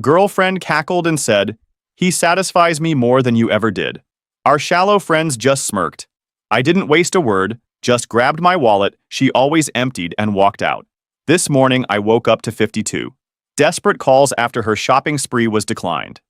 Girlfriend cackled and said, "He satisfies me more than you ever did." Our shallow friends just smirked. I didn't waste a word, just grabbed my wallet she always emptied and walked out. This morning I woke up to 52. Desperate calls after her shopping spree was declined.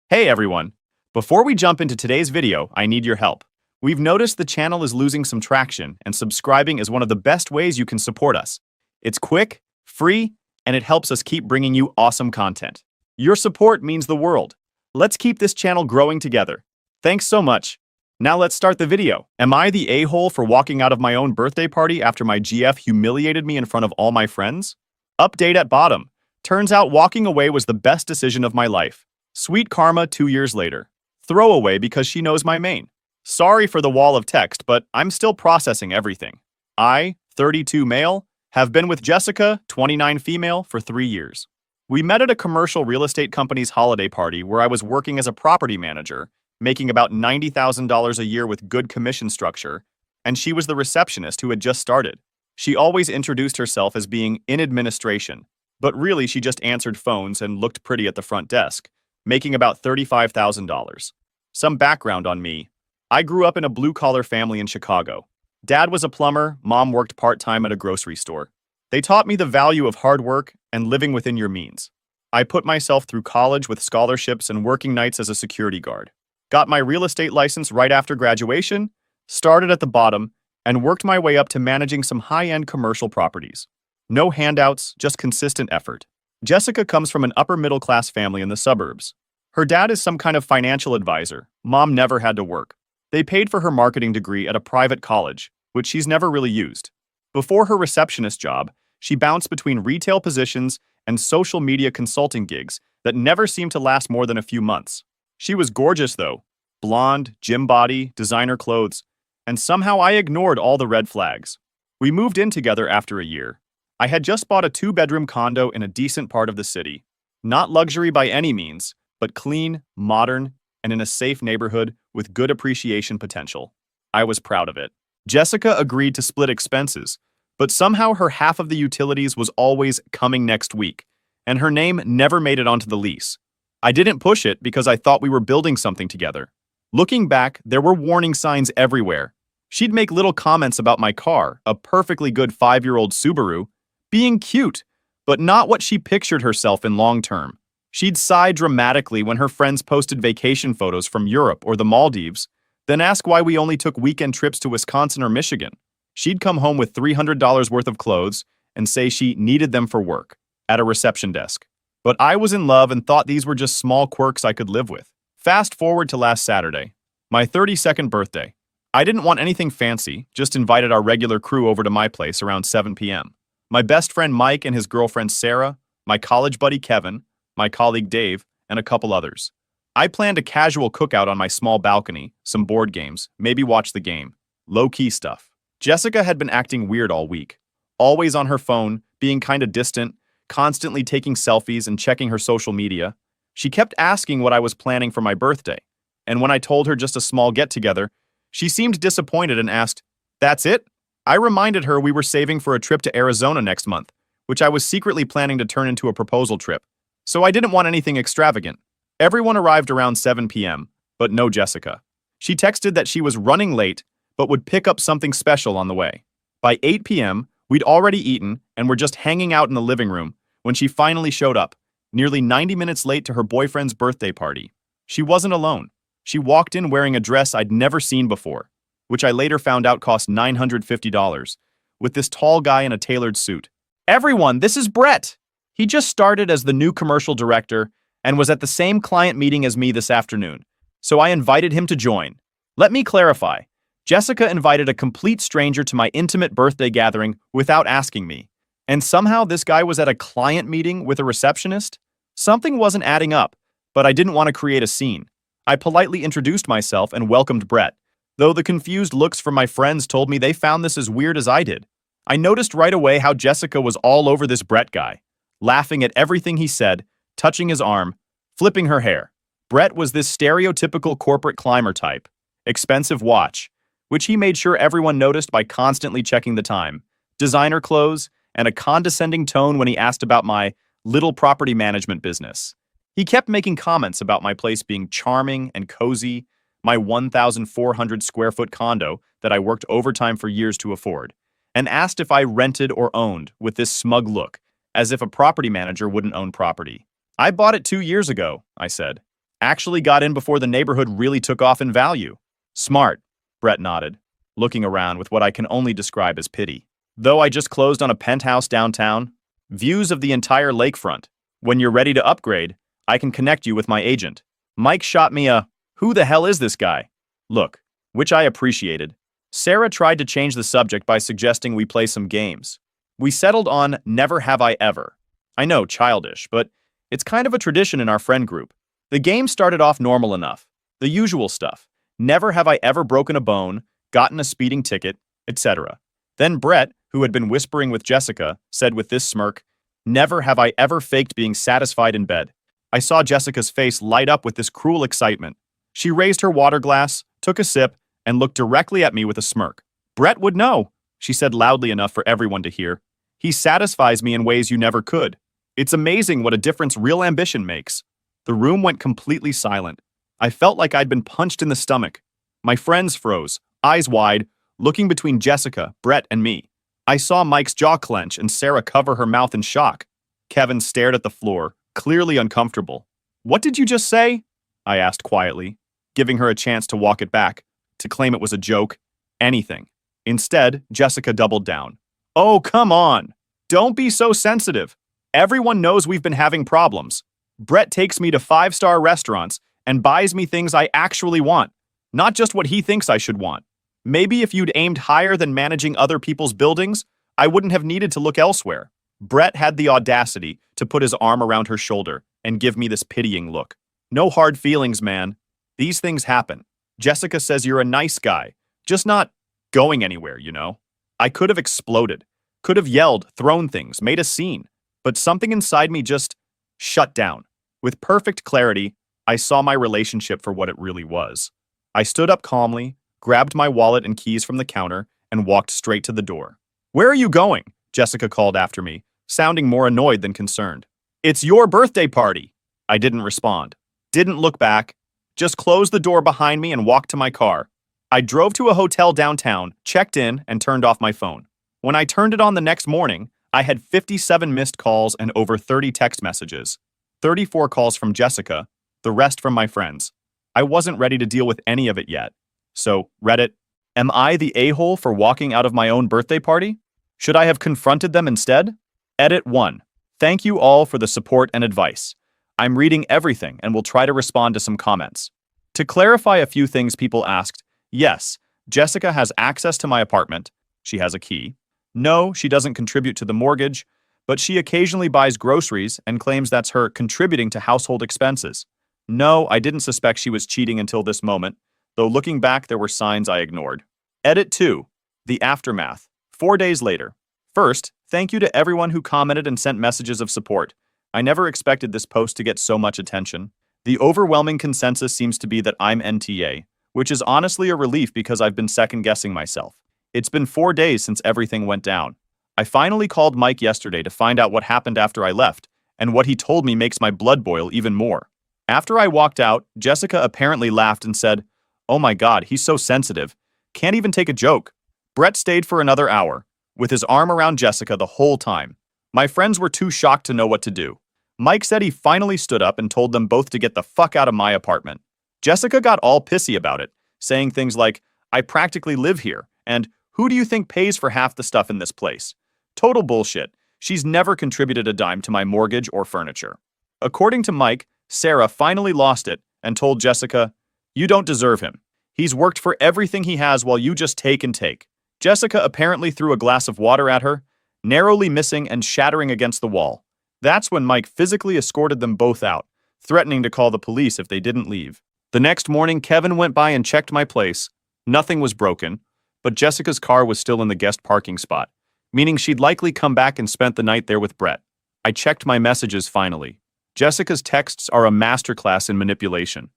Hey everyone! Before we jump into today's video, I need your help. We've noticed the channel is losing some traction, and subscribing is one of the best ways you can support us. It's quick, free, and it helps us keep bringing you awesome content. Your support means the world. Let's keep this channel growing together. Thanks so much. Now let's start the video. Am I the a-hole for walking out of my own birthday party after my GF humiliated me in front of all my friends? Update at bottom. Turns out walking away was the best decision of my life. Sweet karma 2 years later. Throwaway because she knows my main. Sorry for the wall of text, but I'm still processing everything. I, 32 male, have been with Jessica, 29 female, for 3 years. We met at a commercial real estate company's holiday party where I was working as a property manager, making about $90,000 a year with good commission structure, and she was the receptionist who had just started. She always introduced herself as being in administration, but really she just answered phones and looked pretty at the front desk, making about $35,000. Some background on me. I grew up in a blue-collar family in Chicago. Dad was a plumber, mom worked part-time at a grocery store. They taught me the value of hard work and living within your means. I put myself through college with scholarships and working nights as a security guard. Got my real estate license right after graduation, started at the bottom, and worked my way up to managing some high-end commercial properties. No handouts, just consistent effort. Jessica comes from an upper-middle-class family in the suburbs. Her dad is some kind of financial advisor. Mom never had to work. They paid for her marketing degree at a private college, which she's never really used. Before her receptionist job, she bounced between retail positions and social media consulting gigs that never seemed to last more than a few months. She was gorgeous though, blonde, gym body, designer clothes, and somehow I ignored all the red flags. We moved in together after a year. I had just bought a 2-bedroom condo in a decent part of the city. Not luxury by any means, but clean, modern, and in a safe neighborhood with good appreciation potential. I was proud of it. Jessica agreed to split expenses, but somehow her half of the utilities was always coming next week, and her name never made it onto the lease. I didn't push it because I thought we were building something together. Looking back, there were warning signs everywhere. She'd make little comments about my car, a perfectly good 5-year-old Subaru, being cute, but not what she pictured herself in long term. She'd sigh dramatically when her friends posted vacation photos from Europe or the Maldives, then ask why we only took weekend trips to Wisconsin or Michigan. She'd come home with $300 worth of clothes and say she needed them for work, at a reception desk. But I was in love and thought these were just small quirks I could live with. Fast forward to last Saturday, my 32nd birthday. I didn't want anything fancy, just invited our regular crew over to my place around 7 p.m. My best friend Mike and his girlfriend Sarah, my college buddy Kevin, my colleague Dave, and a couple others. I planned a casual cookout on my small balcony, some board games, maybe watch the game. Low-key stuff. Jessica had been acting weird all week. Always on her phone, being kinda distant, constantly taking selfies and checking her social media. She kept asking what I was planning for my birthday, and when I told her just a small get-together, she seemed disappointed and asked, "That's it?" I reminded her we were saving for a trip to Arizona next month, which I was secretly planning to turn into a proposal trip, so I didn't want anything extravagant. Everyone arrived around 7 p.m., but no Jessica. She texted that she was running late, but would pick up something special on the way. By 8 p.m., we'd already eaten and were just hanging out in the living room when she finally showed up, nearly 90 minutes late to her boyfriend's birthday party. She wasn't alone. She walked in wearing a dress I'd never seen before, which I later found out cost $950, with this tall guy in a tailored suit. "Everyone, this is Brett! He just started as the new commercial director and was at the same client meeting as me this afternoon, so I invited him to join. Let me clarify. Jessica invited a complete stranger to my intimate birthday gathering without asking me. And somehow this guy was at a client meeting with a receptionist? Something wasn't adding up, but I didn't want to create a scene. I politely introduced myself and welcomed Brett, though the confused looks from my friends told me they found this as weird as I did. I noticed right away how Jessica was all over this Brett guy, laughing at everything he said, touching his arm, flipping her hair. Brett was this stereotypical corporate climber type, expensive watch, which he made sure everyone noticed by constantly checking the time, designer clothes, and a condescending tone when he asked about my little property management business. He kept making comments about my place being charming and cozy, my 1,400 square foot condo that I worked overtime for years to afford, and asked if I rented or owned with this smug look, as if a property manager wouldn't own property. I bought it 2 years ago, I said. Actually got in before the neighborhood really took off in value. Smart, Brett nodded, looking around with what I can only describe as pity. Though I just closed on a penthouse downtown, views of the entire lakefront. When you're ready to upgrade, I can connect you with my agent. Mike shot me a, "Who the hell is this guy?" look, which I appreciated. Sarah tried to change the subject by suggesting we play some games. We settled on Never Have I Ever. I know, childish, but it's kind of a tradition in our friend group. The game started off normal enough. The usual stuff. Never have I ever broken a bone, gotten a speeding ticket, etc. Then Brett, who had been whispering with Jessica, said with this smirk, "Never have I ever faked being satisfied in bed." I saw Jessica's face light up with this cruel excitement. She raised her water glass, took a sip, and looked directly at me with a smirk. "Brett would know," she said loudly enough for everyone to hear. "He satisfies me in ways you never could. It's amazing what a difference real ambition makes." The room went completely silent. I felt like I'd been punched in the stomach. My friends froze, eyes wide, looking between Jessica, Brett, and me. I saw Mike's jaw clench and Sarah cover her mouth in shock. Kevin stared at the floor, clearly uncomfortable. "What did you just say?" I asked quietly, giving her a chance to walk it back, to claim it was a joke, anything. Instead, Jessica doubled down. "Oh, come on. Don't be so sensitive. Everyone knows we've been having problems. Brett takes me to 5-star restaurants and buys me things I actually want, not just what he thinks I should want. Maybe if you'd aimed higher than managing other people's buildings, I wouldn't have needed to look elsewhere." Brett had the audacity to put his arm around her shoulder and give me this pitying look. "No hard feelings, man. These things happen. Jessica says you're a nice guy, just not going anywhere, you know?" I could have exploded, could have yelled, thrown things, made a scene, but something inside me just shut down. With perfect clarity, I saw my relationship for what it really was. I stood up calmly, grabbed my wallet and keys from the counter, and walked straight to the door. "Where are you going?" Jessica called after me, sounding more annoyed than concerned. "It's your birthday party." I didn't respond, didn't look back, just closed the door behind me and walked to my car. I drove to a hotel downtown, checked in, and turned off my phone. When I turned it on the next morning, I had 57 missed calls and over 30 text messages. 34 calls from Jessica, the rest from my friends. I wasn't ready to deal with any of it yet. So, Reddit, am I the a-hole for walking out of my own birthday party? Should I have confronted them instead? Edit 1. Thank you all for the support and advice. I'm reading everything and will try to respond to some comments. To clarify a few things people asked, yes, Jessica has access to my apartment. She has a key. No, she doesn't contribute to the mortgage, but she occasionally buys groceries and claims that's her contributing to household expenses. No, I didn't suspect she was cheating until this moment, though looking back there were signs I ignored. Edit 2. The aftermath. 4 days later. First, thank you to everyone who commented and sent messages of support. I never expected this post to get so much attention. The overwhelming consensus seems to be that I'm NTA, which is honestly a relief because I've been second-guessing myself. It's been 4 days since everything went down. I finally called Mike yesterday to find out what happened after I left, and what he told me makes my blood boil even more. After I walked out, Jessica apparently laughed and said, "Oh my God, he's so sensitive. Can't even take a joke." Brett stayed for another hour, with his arm around Jessica the whole time. My friends were too shocked to know what to do. Mike said he finally stood up and told them both to get the fuck out of my apartment. Jessica got all pissy about it, saying things like, "I practically live here," and "Who do you think pays for half the stuff in this place?" Total bullshit. She's never contributed a dime to my mortgage or furniture. According to Mike, Sarah finally lost it and told Jessica, "You don't deserve him. He's worked for everything he has while you just take and take." Jessica apparently threw a glass of water at her, narrowly missing and shattering against the wall. That's when Mike physically escorted them both out, threatening to call the police if they didn't leave. The next morning, Kevin went by and checked my place. Nothing was broken, but Jessica's car was still in the guest parking spot, meaning she'd likely come back and spent the night there with Brett. I checked my messages finally. Jessica's texts are a masterclass in manipulation.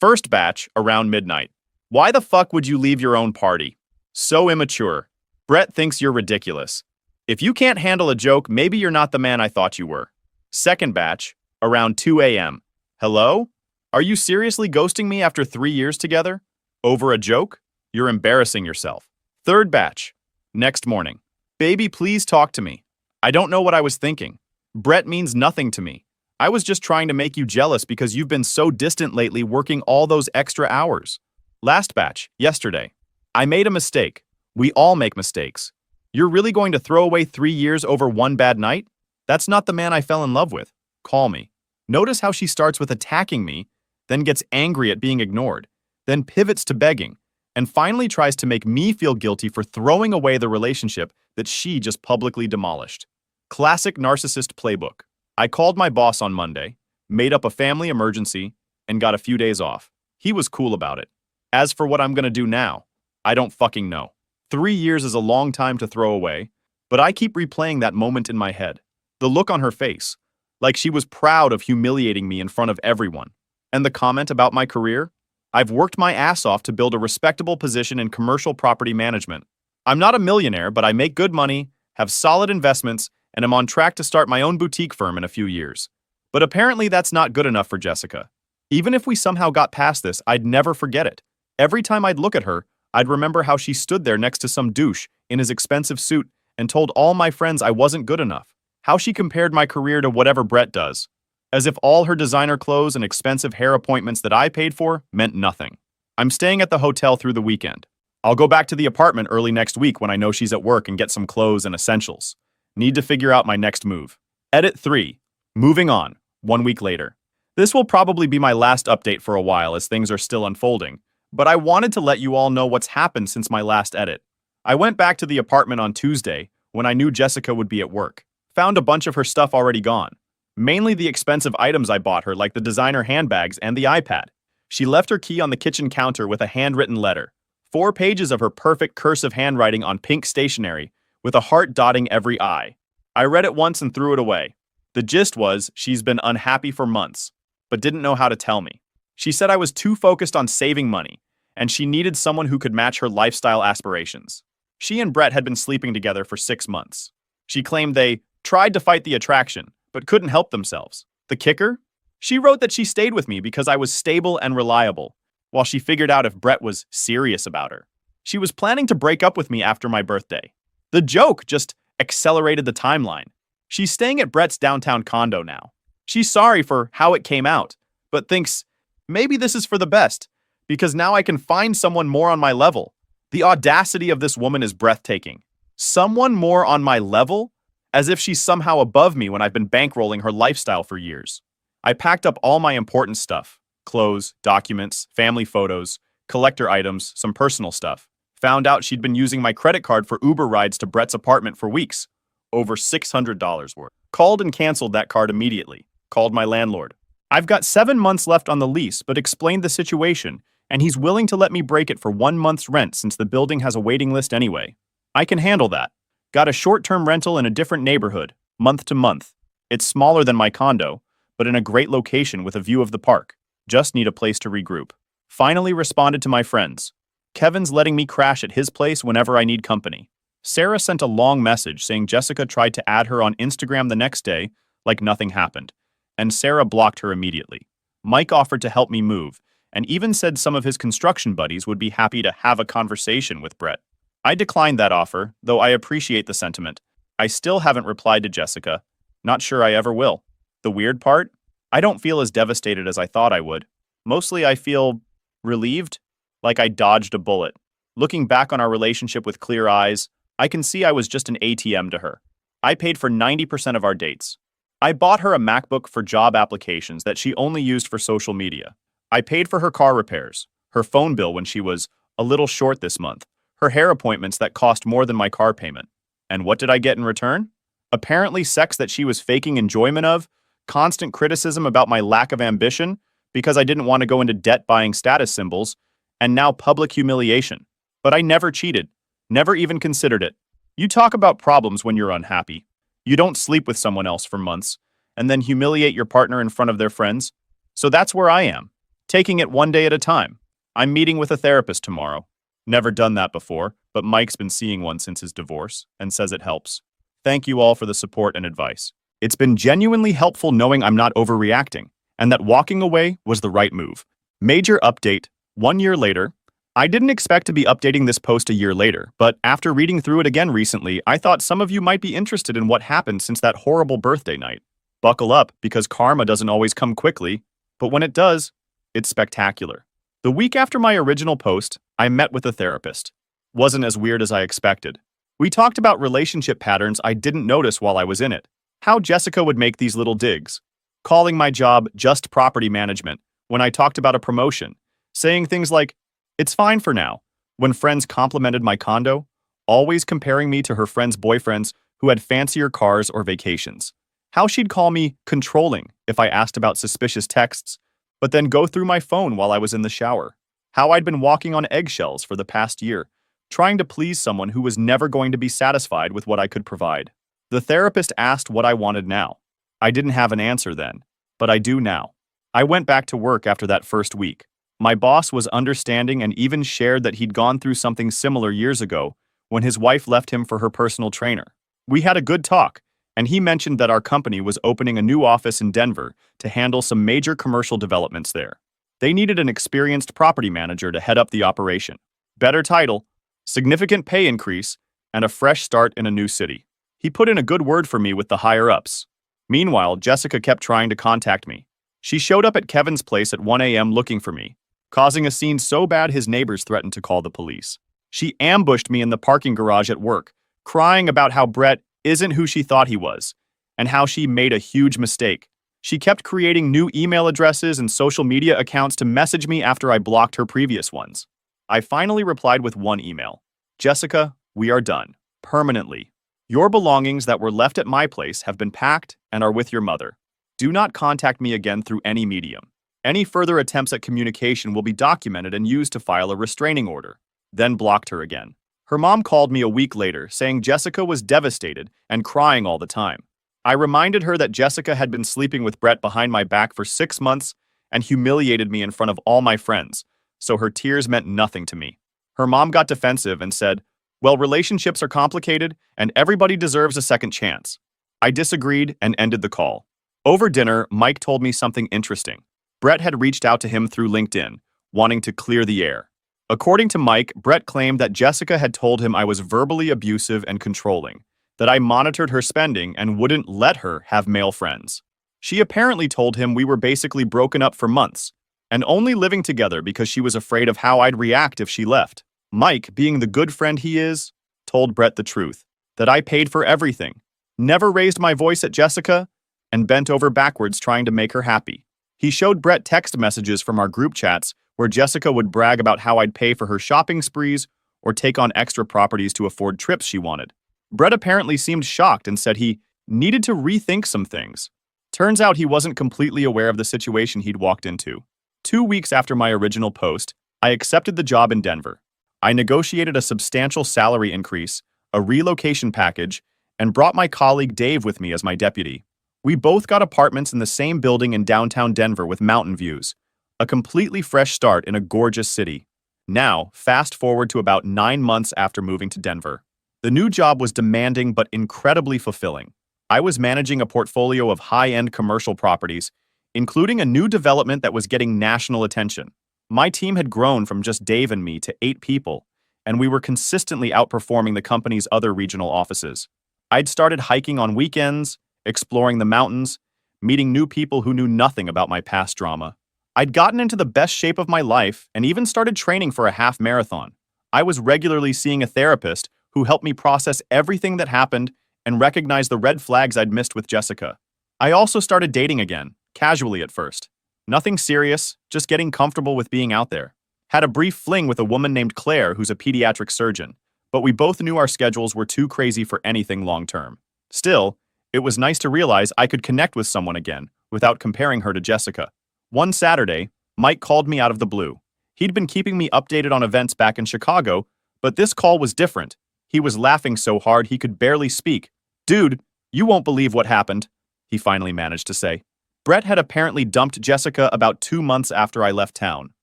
First batch, around midnight. "Why the fuck would you leave your own party? So immature. Brett thinks you're ridiculous. If you can't handle a joke, maybe you're not the man I thought you were." Second batch, around 2 a.m. Hello? Are you seriously ghosting me after 3 years together? Over a joke? You're embarrassing yourself. Third batch. Next morning. Baby, please talk to me. I don't know what I was thinking. Brett means nothing to me. I was just trying to make you jealous because you've been so distant lately working all those extra hours. Last batch, yesterday. I made a mistake. We all make mistakes. You're really going to throw away 3 years over one bad night? That's not the man I fell in love with. Call me. Notice how she starts with attacking me, then gets angry at being ignored, then pivots to begging, and finally tries to make me feel guilty for throwing away the relationship that she just publicly demolished. Classic narcissist playbook. I called my boss on Monday, made up a family emergency, and got a few days off. He was cool about it. As for what I'm gonna do now, I don't fucking know. 3 years is a long time to throw away, but I keep replaying that moment in my head. The look on her face, like she was proud of humiliating me in front of everyone. And the comment about my career? I've worked my ass off to build a respectable position in commercial property management. I'm not a millionaire, but I make good money, have solid investments, and am on track to start my own boutique firm in a few years. But apparently that's not good enough for Jessica. Even if we somehow got past this, I'd never forget it. Every time I'd look at her, I'd remember how she stood there next to some douche in his expensive suit and told all my friends I wasn't good enough. How she compared my career to whatever Brett does. As if all her designer clothes and expensive hair appointments that I paid for meant nothing. I'm staying at the hotel through the weekend. I'll go back to the apartment early next week when I know she's at work and get some clothes and essentials. Need to figure out my next move. Edit 3. Moving on. 1 week later. This will probably be my last update for a while as things are still unfolding, but I wanted to let you all know what's happened since my last edit. I went back to the apartment on Tuesday when I knew Jessica would be at work. Found a bunch of her stuff already gone. Mainly the expensive items I bought her, like the designer handbags and the iPad. She left her key on the kitchen counter with a handwritten letter. 4 pages of her perfect cursive handwriting on pink stationery, with a heart dotting every I. I read it once and threw it away. The gist was she's been unhappy for months, but didn't know how to tell me. She said I was too focused on saving money, and she needed someone who could match her lifestyle aspirations. She and Brett had been sleeping together for 6 months. She claimed they tried to fight the attraction, but couldn't help themselves. The kicker? She wrote that she stayed with me because I was stable and reliable, while she figured out if Brett was serious about her. She was planning to break up with me after my birthday. The joke just accelerated the timeline. She's staying at Brett's downtown condo now. She's sorry for how it came out, but thinks, maybe this is for the best, because now I can find someone more on my level. The audacity of this woman is breathtaking. Someone more on my level? As if she's somehow above me when I've been bankrolling her lifestyle for years. I packed up all my important stuff. Clothes, documents, family photos, collector items, some personal stuff. Found out she'd been using my credit card for Uber rides to Brett's apartment for weeks. Over $600 worth. Called and canceled that card immediately. Called my landlord. I've got 7 months left on the lease, but explained the situation, and he's willing to let me break it for 1 month's rent since the building has a waiting list anyway. I can handle that. Got a short-term rental in a different neighborhood, month to month. It's smaller than my condo, but in a great location with a view of the park. Just need a place to regroup. Finally responded to my friends. Kevin's letting me crash at his place whenever I need company. Sarah sent a long message saying Jessica tried to add her on Instagram the next day, like nothing happened, and Sarah blocked her immediately. Mike offered to help me move, and even said some of his construction buddies would be happy to have a conversation with Brett. I declined that offer, though I appreciate the sentiment. I still haven't replied to Jessica. Not sure I ever will. The weird part? I don't feel as devastated as I thought I would. Mostly I feel relieved, like I dodged a bullet. Looking back on our relationship with clear eyes, I can see I was just an ATM to her. I paid for 90% of our dates. I bought her a MacBook for job applications that she only used for social media. I paid for her car repairs, her phone bill when she was a little short this month, her hair appointments that cost more than my car payment. And what did I get in return? Apparently sex that she was faking enjoyment of, constant criticism about my lack of ambition because I didn't want to go into debt buying status symbols, and now public humiliation. But I never cheated, never even considered it. You talk about problems when you're unhappy. You don't sleep with someone else for months, and then humiliate your partner in front of their friends. So that's where I am, taking it one day at a time. I'm meeting with a therapist tomorrow. Never done that before, but Mike's been seeing one since his divorce and says it helps. Thank you all for the support and advice. It's been genuinely helpful knowing I'm not overreacting, and that walking away was the right move. Major update, 1 year later. I didn't expect to be updating this post a year later, but after reading through it again recently, I thought some of you might be interested in what happened since that horrible birthday night. Buckle up, because karma doesn't always come quickly, but when it does, it's spectacular. The week after my original post, I met with a therapist. Wasn't as weird as I expected. We talked about relationship patterns I didn't notice while I was in it. How Jessica would make these little digs. Calling my job just property management when I talked about a promotion. Saying things like, "It's fine for now," when friends complimented my condo. Always comparing me to her friends' boyfriends who had fancier cars or vacations. How she'd call me controlling if I asked about suspicious texts, but then go through my phone while I was in the shower. How I'd been walking on eggshells for the past year, trying to please someone who was never going to be satisfied with what I could provide. The therapist asked what I wanted now. I didn't have an answer then, but I do now. I went back to work after that first week. My boss was understanding and even shared that he'd gone through something similar years ago when his wife left him for her personal trainer. We had a good talk, and he mentioned that our company was opening a new office in Denver to handle some major commercial developments there. They needed an experienced property manager to head up the operation. Better title, significant pay increase, and a fresh start in a new city. He put in a good word for me with the higher-ups. Meanwhile, Jessica kept trying to contact me. She showed up at Kevin's place at 1 a.m. looking for me, causing a scene so bad his neighbors threatened to call the police. She ambushed me in the parking garage at work, crying about how Brett isn't who she thought he was, and how she made a huge mistake. She kept creating new email addresses and social media accounts to message me after I blocked her previous ones. I finally replied with one email. "Jessica, we are done. Permanently. Your belongings that were left at my place have been packed and are with your mother. Do not contact me again through any medium. Any further attempts at communication will be documented and used to file a restraining order." Then blocked her again. Her mom called me a week later, saying Jessica was devastated and crying all the time. I reminded her that Jessica had been sleeping with Brett behind my back for 6 months and humiliated me in front of all my friends, so her tears meant nothing to me. Her mom got defensive and said, "Well, relationships are complicated, and everybody deserves a second chance." I disagreed and ended the call. Over dinner, Mike told me something interesting. Brett had reached out to him through LinkedIn, wanting to clear the air. According to Mike, Brett claimed that Jessica had told him I was verbally abusive and controlling, that I monitored her spending and wouldn't let her have male friends. She apparently told him we were basically broken up for months, and only living together because she was afraid of how I'd react if she left. Mike, being the good friend he is, told Brett the truth, that I paid for everything, never raised my voice at Jessica, and bent over backwards trying to make her happy. He showed Brett text messages from our group chats where Jessica would brag about how I'd pay for her shopping sprees or take on extra properties to afford trips she wanted. Brett apparently seemed shocked and said he needed to rethink some things. Turns out he wasn't completely aware of the situation he'd walked into. 2 weeks after my original post, I accepted the job in Denver. I negotiated a substantial salary increase, a relocation package, and brought my colleague Dave with me as my deputy. We both got apartments in the same building in downtown Denver with mountain views. A completely fresh start in a gorgeous city. Now, fast forward to about 9 months after moving to Denver. The new job was demanding but incredibly fulfilling. I was managing a portfolio of high-end commercial properties, including a new development that was getting national attention. My team had grown from just Dave and me to 8 people, and we were consistently outperforming the company's other regional offices. I'd started hiking on weekends, exploring the mountains, meeting new people who knew nothing about my past drama. I'd gotten into the best shape of my life and even started training for a half marathon. I was regularly seeing a therapist who helped me process everything that happened and recognize the red flags I'd missed with Jessica. I also started dating again, casually at first. Nothing serious, just getting comfortable with being out there. Had a brief fling with a woman named Claire who's a pediatric surgeon, but we both knew our schedules were too crazy for anything long-term. Still, it was nice to realize I could connect with someone again without comparing her to Jessica. One Saturday, Mike called me out of the blue. He'd been keeping me updated on events back in Chicago, but this call was different. He was laughing so hard he could barely speak. "Dude, you won't believe what happened," he finally managed to say. Brett had apparently dumped Jessica about 2 months after I left town.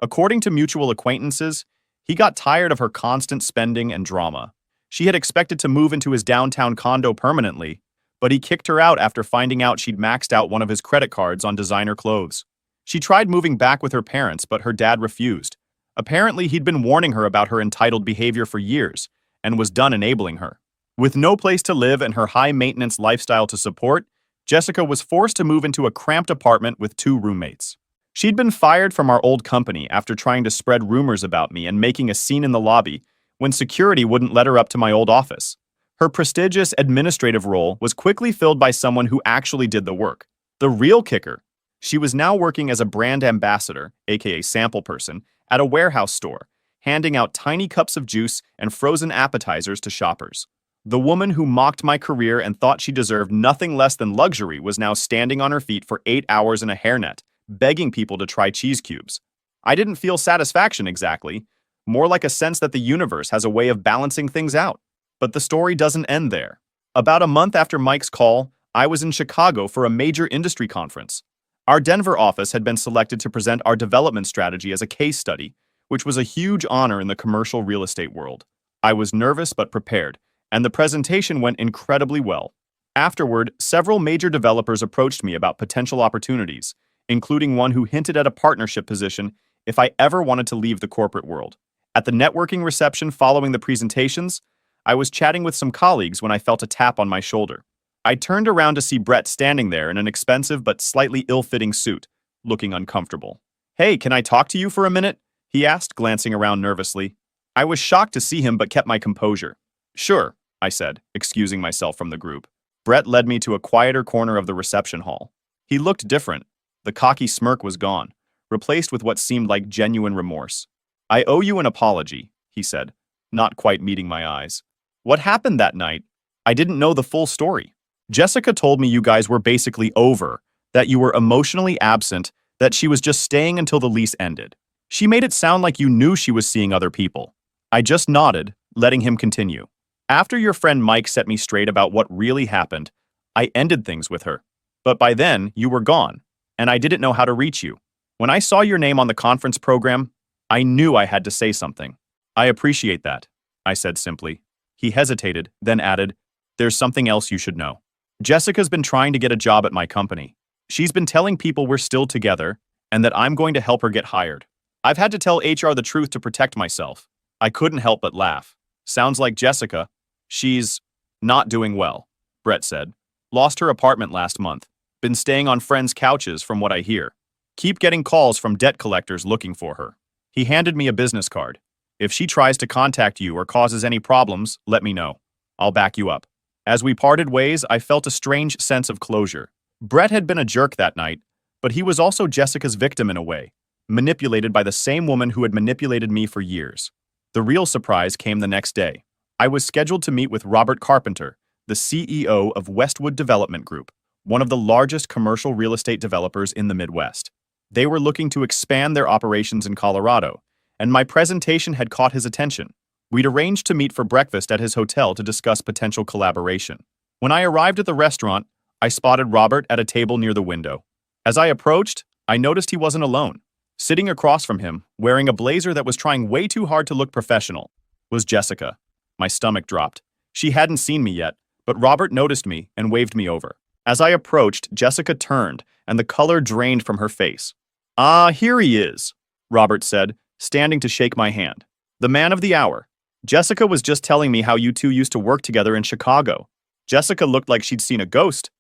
According to mutual acquaintances, he got tired of her constant spending and drama. She had expected to move into his downtown condo permanently, but he kicked her out after finding out she'd maxed out one of his credit cards on designer clothes. She tried moving back with her parents, but her dad refused. Apparently, he'd been warning her about her entitled behavior for years and was done enabling her. With no place to live and her high-maintenance lifestyle to support, Jessica was forced to move into a cramped apartment with 2 roommates. She'd been fired from our old company after trying to spread rumors about me and making a scene in the lobby when security wouldn't let her up to my old office. Her prestigious administrative role was quickly filled by someone who actually did the work. The real kicker: she was now working as a brand ambassador, aka sample person, at a warehouse store, handing out tiny cups of juice and frozen appetizers to shoppers. The woman who mocked my career and thought she deserved nothing less than luxury was now standing on her feet for 8 hours in a hairnet, begging people to try cheese cubes. I didn't feel satisfaction exactly, more like a sense that the universe has a way of balancing things out. But the story doesn't end there. About a month after Mike's call, I was in Chicago for a major industry conference. Our Denver office had been selected to present our development strategy as a case study, which was a huge honor in the commercial real estate world. I was nervous but prepared, and the presentation went incredibly well. Afterward, several major developers approached me about potential opportunities, including one who hinted at a partnership position if I ever wanted to leave the corporate world. At the networking reception following the presentations, I was chatting with some colleagues when I felt a tap on my shoulder. I turned around to see Brett standing there in an expensive but slightly ill-fitting suit, looking uncomfortable. "Hey, can I talk to you for a minute?" he asked, glancing around nervously. I was shocked to see him but kept my composure. "Sure," I said, excusing myself from the group. Brett led me to a quieter corner of the reception hall. He looked different. The cocky smirk was gone, replaced with what seemed like genuine remorse. "I owe you an apology," he said, not quite meeting my eyes. "What happened that night? I didn't know the full story. Jessica told me you guys were basically over, that you were emotionally absent, that she was just staying until the lease ended. She made it sound like you knew she was seeing other people." I just nodded, letting him continue. "After your friend Mike set me straight about what really happened, I ended things with her. But by then, you were gone, and I didn't know how to reach you. When I saw your name on the conference program, I knew I had to say something." "I appreciate that," I said simply. He hesitated, then added, "There's something else you should know. Jessica's been trying to get a job at my company. She's been telling people we're still together and that I'm going to help her get hired. I've had to tell HR the truth to protect myself." I couldn't help but laugh. "Sounds like Jessica. She's not doing well," Brett said. "Lost her apartment last month. Been staying on friends' couches from what I hear. Keep getting calls from debt collectors looking for her." He handed me a business card. "If she tries to contact you or causes any problems, let me know. I'll back you up." As we parted ways, I felt a strange sense of closure. Brett had been a jerk that night, but he was also Jessica's victim in a way, manipulated by the same woman who had manipulated me for years. The real surprise came the next day. I was scheduled to meet with Robert Carpenter, the CEO of Westwood Development Group, one of the largest commercial real estate developers in the Midwest. They were looking to expand their operations in Colorado, and my presentation had caught his attention. We'd arranged to meet for breakfast at his hotel to discuss potential collaboration. When I arrived at the restaurant, I spotted Robert at a table near the window. As I approached, I noticed he wasn't alone. Sitting across from him, wearing a blazer that was trying way too hard to look professional, was Jessica. My stomach dropped. She hadn't seen me yet, but Robert noticed me and waved me over. As I approached, Jessica turned, and the color drained from her face. "Ah, here he is," Robert said, standing to shake my hand. "The man of the hour. Jessica was just telling me how you two used to work together in Chicago." Jessica looked like she'd seen a ghost.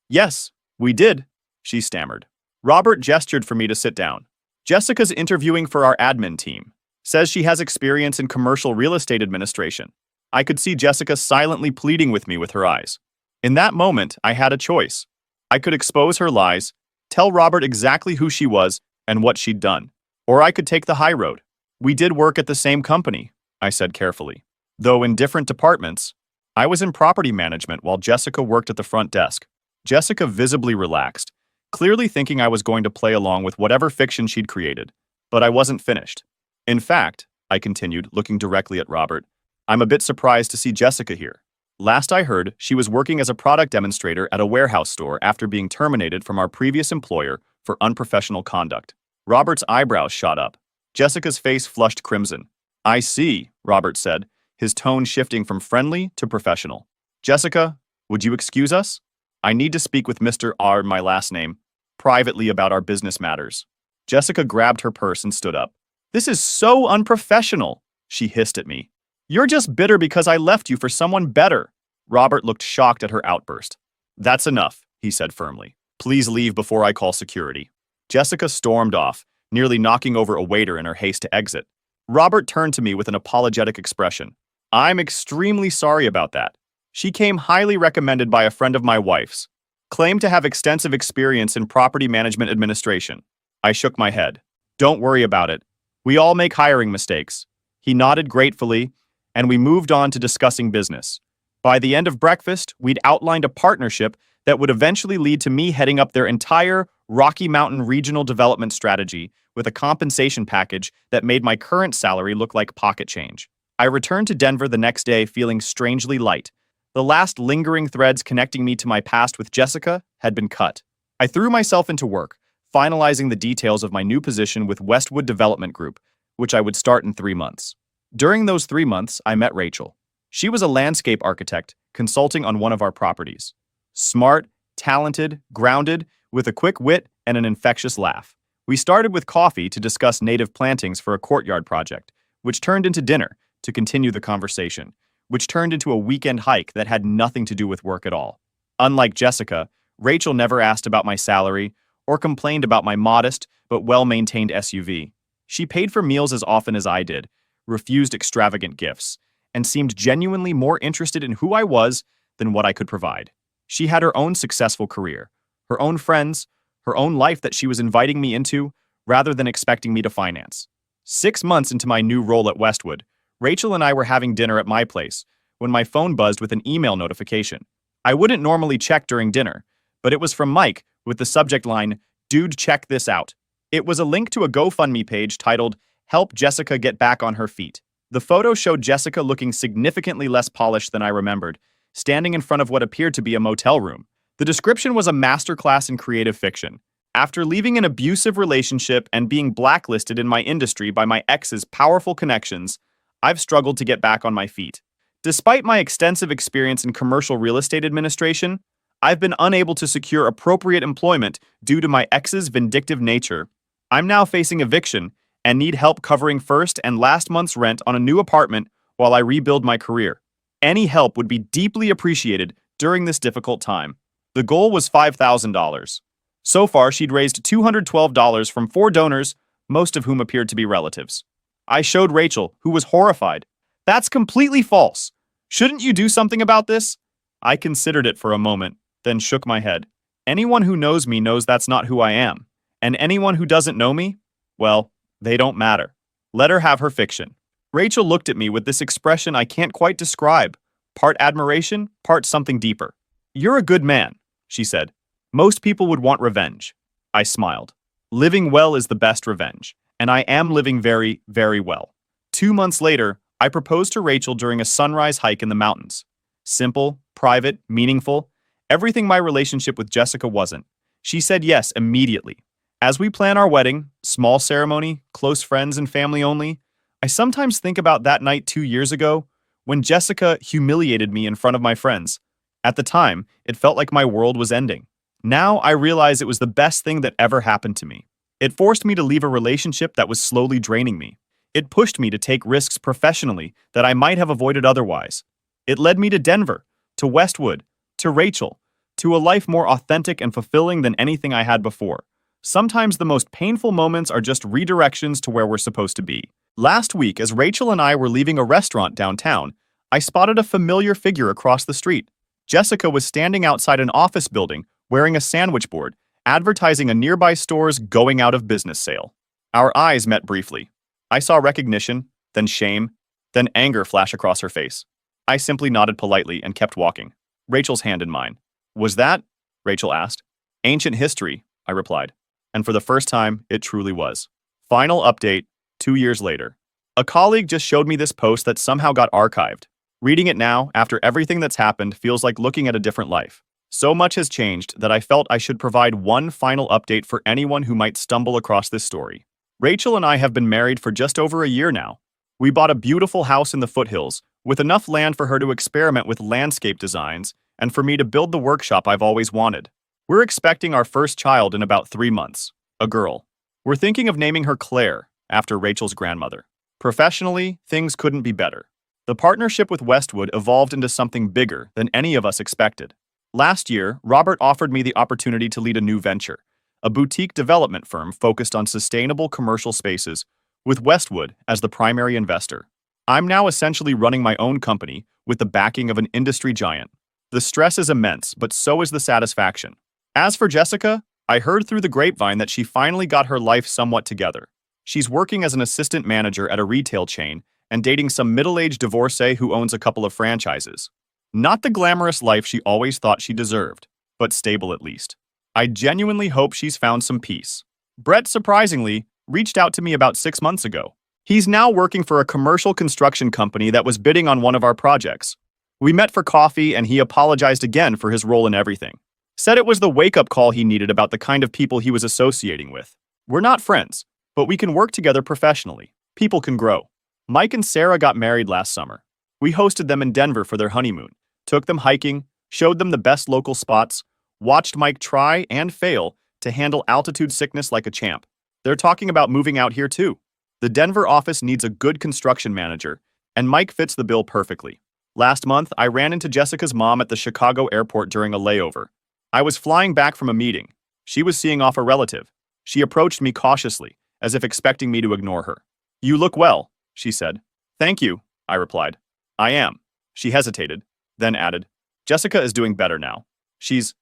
Yes, we did," she stammered. Robert gestured for me to sit down. "Jessica's interviewing for our admin team. Says she has experience in commercial real estate administration." I could see Jessica silently pleading with me with her eyes. In that moment, I had a choice. I could expose her lies, tell Robert exactly who she was and what she'd done. Or I could take the high road. "We did work at the same company," I said carefully. "Though in different departments. I was in property management while Jessica worked at the front desk." Jessica visibly relaxed, clearly thinking I was going to play along with whatever fiction she'd created. But I wasn't finished. "In fact," I continued, looking directly at Robert, "I'm a bit surprised to see Jessica here. Last I heard, she was working as a product demonstrator at a warehouse store after being terminated from our previous employer for unprofessional conduct." Robert's eyebrows shot up. Jessica's face flushed crimson. "I see," Robert said, his tone shifting from friendly to professional. "Jessica, Would you excuse us? I need to speak with Mr. R, my last name, privately about our business matters. Jessica grabbed her purse and stood up. This is so unprofessional, she hissed at me. You're just bitter because I left you for someone better. Robert looked shocked at her outburst. That's enough, he said firmly. Please leave before I call security. Jessica stormed off, nearly knocking over a waiter in her haste to exit. Robert turned to me with an apologetic expression. I'm extremely sorry about that. She came highly recommended by a friend of my wife's, claimed to have extensive experience in property management administration. I shook my head. Don't worry about it. We all make hiring mistakes. He nodded gratefully, and we moved on to discussing business. By the end of breakfast, we'd outlined a partnership that would eventually lead to me heading up their entire Rocky Mountain regional development strategy with a compensation package that made my current salary look like pocket change. I returned to Denver the next day feeling strangely light. The last lingering threads connecting me to my past with Jessica had been cut. I threw myself into work, finalizing the details of my new position with Westwood Development Group, which I would start in 3 months. During those 3 months, I met Rachel. She was a landscape architect consulting on one of our properties. Smart, talented, grounded, with a quick wit and an infectious laugh. We started with coffee to discuss native plantings for a courtyard project, which turned into dinner to continue the conversation, which turned into a weekend hike that had nothing to do with work at all. Unlike Jessica, Rachel never asked about my salary or complained about my modest but well-maintained SUV. She paid for meals as often as I did, refused extravagant gifts, and seemed genuinely more interested in who I was than what I could provide. She had her own successful career, her own friends, her own life that she was inviting me into rather than expecting me to finance. 6 months into my new role at Westwood, Rachel and I were having dinner at my place when my phone buzzed with an email notification. I wouldn't normally check during dinner, but it was from Mike with the subject line, "Dude, check this out." It was a link to a GoFundMe page titled, "Help Jessica Get Back on Her Feet." The photo showed Jessica looking significantly less polished than I remembered, standing in front of what appeared to be a motel room. The description was a masterclass in creative fiction. After leaving an abusive relationship and being blacklisted in my industry by my ex's powerful connections, I've struggled to get back on my feet. Despite my extensive experience in commercial real estate administration, I've been unable to secure appropriate employment due to my ex's vindictive nature. I'm now facing eviction and need help covering first and last month's rent on a new apartment while I rebuild my career. Any help would be deeply appreciated during this difficult time. The goal was $5,000. So far, she'd raised $212 from 4 donors, most of whom appeared to be relatives. I showed Rachel, who was horrified. That's completely false. Shouldn't you do something about this? I considered it for a moment, then shook my head. Anyone who knows me knows that's not who I am. And anyone who doesn't know me, well, they don't matter. Let her have her fiction. Rachel looked at me with this expression I can't quite describe, part admiration, part something deeper. You're a good man, she said. Most people would want revenge. I smiled. Living well is the best revenge, and I am living very, very well. 2 months later, I proposed to Rachel during a sunrise hike in the mountains. Simple, private, meaningful, everything my relationship with Jessica wasn't. She said yes immediately. As we plan our wedding, small ceremony, close friends and family only, I sometimes think about that night 2 years ago when Jessica humiliated me in front of my friends. At the time, it felt like my world was ending. Now I realize it was the best thing that ever happened to me. It forced me to leave a relationship that was slowly draining me. It pushed me to take risks professionally that I might have avoided otherwise. It led me to Denver, to Westwood, to Rachel, to a life more authentic and fulfilling than anything I had before. Sometimes the most painful moments are just redirections to where we're supposed to be. Last week, as Rachel and I were leaving a restaurant downtown, I spotted a familiar figure across the street. Jessica was standing outside an office building wearing a sandwich board, advertising a nearby store's going out of business sale. Our eyes met briefly. I saw recognition, then shame, then anger flash across her face. I simply nodded politely and kept walking, Rachel's hand in mine. Was that? Rachel asked. Ancient history, I replied. And for the first time, it truly was. Final update, 2 years later. A colleague just showed me this post that somehow got archived. Reading it now, after everything that's happened, feels like looking at a different life. So much has changed that I felt I should provide one final update for anyone who might stumble across this story. Rachel and I have been married for just over a year now. We bought a beautiful house in the foothills, with enough land for her to experiment with landscape designs and for me to build the workshop I've always wanted. We're expecting our first child in about 3 months, a girl. We're thinking of naming her Claire, after Rachel's grandmother. Professionally, things couldn't be better. The partnership with Westwood evolved into something bigger than any of us expected. Last year, Robert offered me the opportunity to lead a new venture, a boutique development firm focused on sustainable commercial spaces, with Westwood as the primary investor. I'm now essentially running my own company with the backing of an industry giant. The stress is immense, but so is the satisfaction. As for Jessica, I heard through the grapevine that she finally got her life somewhat together. She's working as an assistant manager at a retail chain and dating some middle-aged divorcee who owns a couple of franchises. Not the glamorous life she always thought she deserved, but stable at least. I genuinely hope she's found some peace. Brett, surprisingly, reached out to me about 6 months ago. He's now working for a commercial construction company that was bidding on one of our projects. We met for coffee and he apologized again for his role in everything. Said it was the wake-up call he needed about the kind of people he was associating with. We're not friends, but we can work together professionally. People can grow. Mike and Sarah got married last summer. We hosted them in Denver for their honeymoon, took them hiking, showed them the best local spots, watched Mike try and fail to handle altitude sickness like a champ. They're talking about moving out here too. The Denver office needs a good construction manager, and Mike fits the bill perfectly. Last month, I ran into Jessica's mom at the Chicago airport during a layover. I was flying back from a meeting. She was seeing off a relative. She approached me cautiously, as if expecting me to ignore her. "You look well," she said. "Thank you," I replied. "I am." She hesitated, then added, "Jessica is doing better now. She's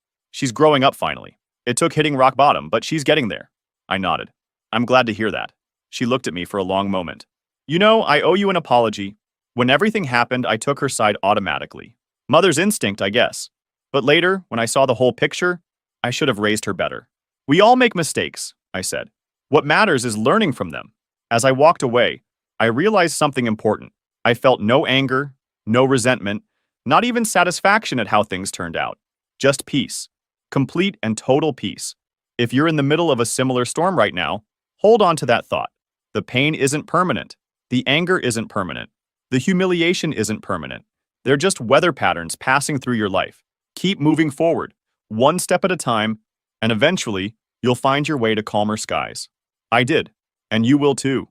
growing up finally. It took hitting rock bottom, but she's getting there." I nodded. "I'm glad to hear that." She looked at me for a long moment. "You know, I owe you an apology. When everything happened, I took her side automatically. Mother's instinct, I guess. But later, when I saw the whole picture, I should have raised her better. We all make mistakes," I said. "What matters is learning from them." As I walked away, I realized something important. I felt no anger, no resentment, not even satisfaction at how things turned out. Just peace. Complete and total peace. If you're in the middle of a similar storm right now, hold on to that thought. The pain isn't permanent. The anger isn't permanent. The humiliation isn't permanent. They're just weather patterns passing through your life. Keep moving forward, one step at a time, and eventually, you'll find your way to calmer skies. I did, and you will too.